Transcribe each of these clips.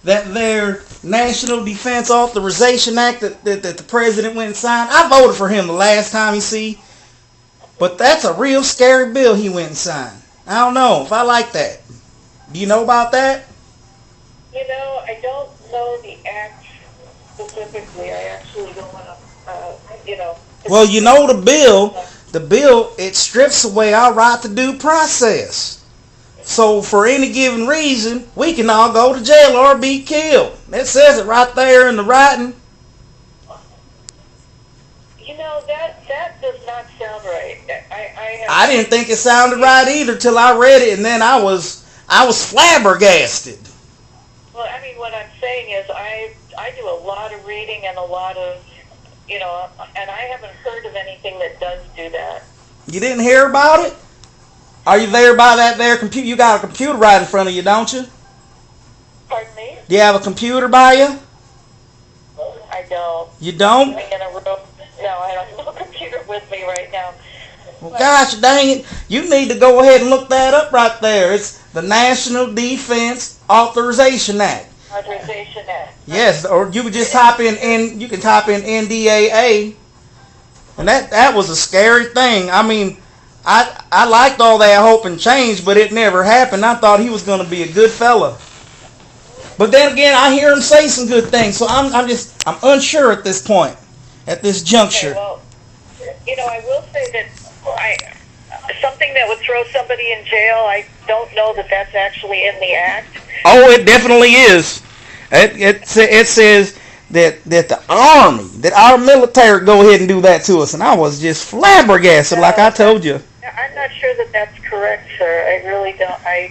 that their National Defense Authorization Act that the president went and signed. I voted for him the last time, you see. But that's a real scary bill he went and signed. I don't know if I like that. Do you know about that? I don't know the act specifically. I actually don't want to, Well, the bill, it strips away our right to due process. So for any given reason, we can all go to jail or be killed. It says it right there in the writing. That does not sound right. I didn't think it sounded right either till I read it, and then I was flabbergasted. Well, I mean, what I'm saying is I do a lot of reading and a lot of, and I haven't heard of anything that does do that. You didn't hear about it? Are you there by that there computer? You got a computer right in front of you, don't you? Pardon me? Do you have a computer by you? I don't. You don't? I'm in a room. No, I don't have a computer with me right now. Well, gosh dang it. You need to go ahead and look that up right there. It's the National Defense Authorization Act. Authorization Act. Yes, or you could just type in you can type in NDAA. And that was a scary thing. I mean, I liked all that hope and change, but it never happened. I thought he was going to be a good fella. But then again, I hear him say some good things, so I'm unsure at this point, at this juncture. Okay, well, I will say that something that would throw somebody in jail, I don't know that that's actually in the act. Oh, it definitely is. It says that the Army, that our military go ahead and do that to us, and I was just flabbergasted, like I told you. I'm not sure that that's correct, sir. I really don't. I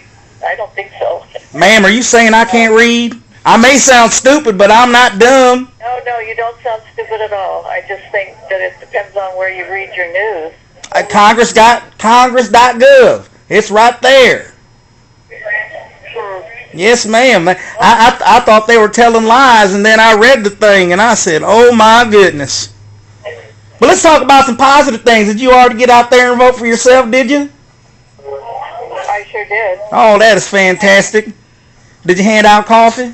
don't think so. Ma'am, are you saying I can't read? I may sound stupid, but I'm not dumb. No, you don't sound stupid at all. I just think that it depends on where you read your news. Congress.gov. It's right there. Yes, ma'am. I thought they were telling lies, and then I read the thing, and I said, oh, my goodness. But let's talk about some positive things. Did you already get out there and vote for yourself, did you? I sure did. Oh, that is fantastic. Did you hand out coffee?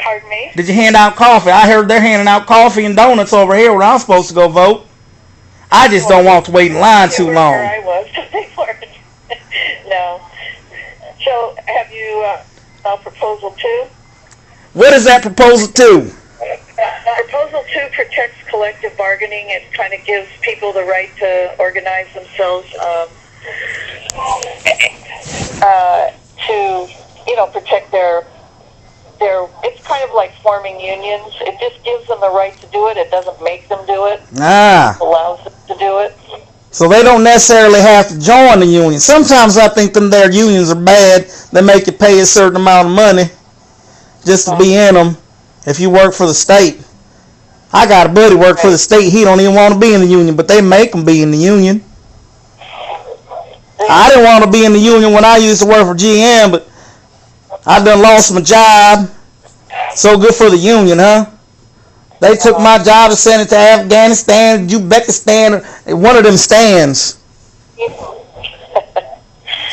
Pardon me? Did you hand out coffee? I heard they're handing out coffee and donuts over here where I'm supposed to go vote. I just don't want to wait in line too long. Where I was. No. So, have you Proposal 2? What is that Proposal 2? Proposal 2 protects collective bargaining. It kind of gives people the right to organize themselves to, protect their. It's kind of like forming unions. It just gives them the right to do it. It doesn't make them do it. It allows them to do it. So they don't necessarily have to join the union. Sometimes I think their unions are bad. They make you pay a certain amount of money just to be in them if you work for the state. I got a buddy work for the state. He don't even want to be in the union, but they make him be in the union. I didn't want to be in the union when I used to work for GM, but I done lost my job. So good for the union, huh? They took my job and sent it to Afghanistan, Uzbekistan, one of them stands.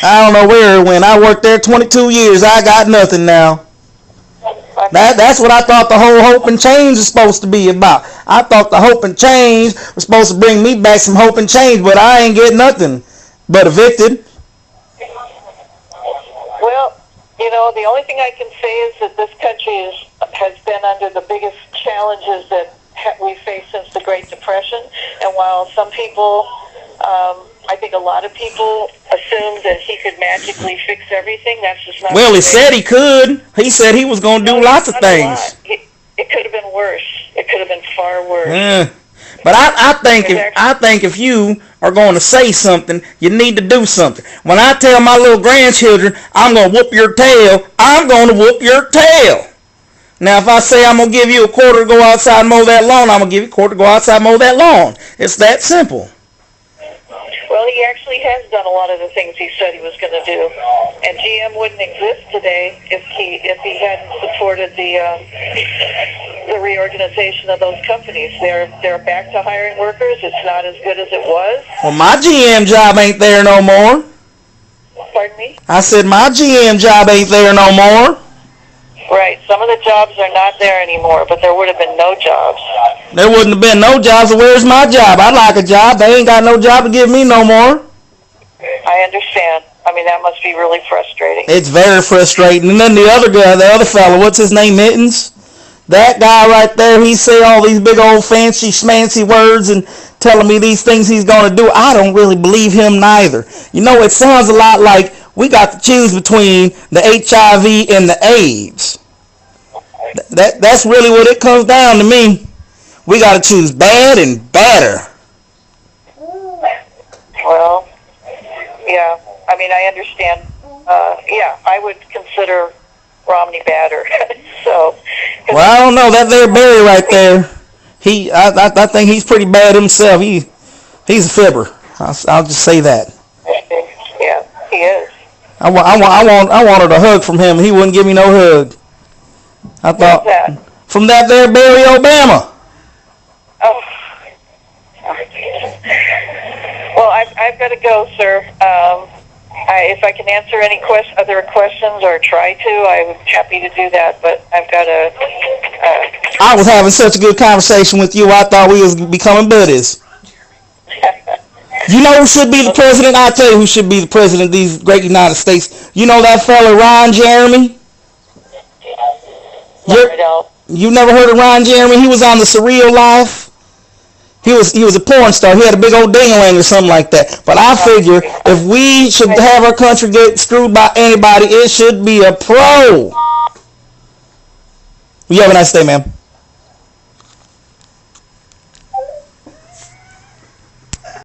I don't know where it went. I worked there 22 years. I got nothing now. That's what I thought the whole hope and change was supposed to be about. I thought the hope and change was supposed to bring me back some hope and change, but I ain't get nothing but evicted. Well, the only thing I can say is that this country has been under the biggest challenges that we faced since the Great Depression. And while some people, I think a lot of people assumed that he could magically fix everything, that's just not. Well, he said he could. He said he was going to do lots of things. It could have been worse. It could have been far worse. But I think if you are going to say something, you need to do something. When I tell my little grandchildren, I'm going to whoop your tail, I'm going to whoop your tail. Now, if I say I'm going to give you a quarter to go outside and mow that lawn, I'm going to give you a quarter to go outside and mow that lawn. It's that simple. Well, he actually has done a lot of the things he said he was going to do, and GM wouldn't exist today if he hadn't supported the reorganization of those companies. They're back to hiring workers. It's not as good as it was. Well, my GM job ain't there no more. Pardon me? I said my GM job ain't there no more. Right. Some of the jobs are not there anymore, but there would have been no jobs. There wouldn't have been no jobs. So where's my job? I'd like a job. They ain't got no job to give me no more. I understand. I mean, that must be really frustrating. It's very frustrating. And then the other guy, the other fellow, what's his name, Mittens? That guy right there, he say all these big old fancy schmancy words and telling me these things he's going to do. I don't really believe him neither. You know, it sounds a lot like we got to choose between the HIV and the AIDS. That's really what it comes down to me. We got to choose bad and badder. Well, yeah. I mean, I understand. Yeah, I would consider Romney badder. So. Well, I don't know. That there Barry right there. I think he's pretty bad himself. He's a fibber. I'll just say that. Yeah, he is. I wanted a hug from him. He wouldn't give me no hug. I thought that? From that there Barry Obama. Oh. Well, I've got to go, sir. If I can answer any other questions or try to, I'm happy to do that. But I've got to. I was having such a good conversation with you. I thought we was becoming buddies. You know who should be the president? I'll tell you who should be the president of these great United States. You know that fella Ron Jeremy? You never heard of Ron Jeremy? He was on The Surreal Life. He was a porn star. He had a big old ding-a-ling or something like that. But I figure if we should have our country get screwed by anybody, it should be a pro. You have a nice day, ma'am.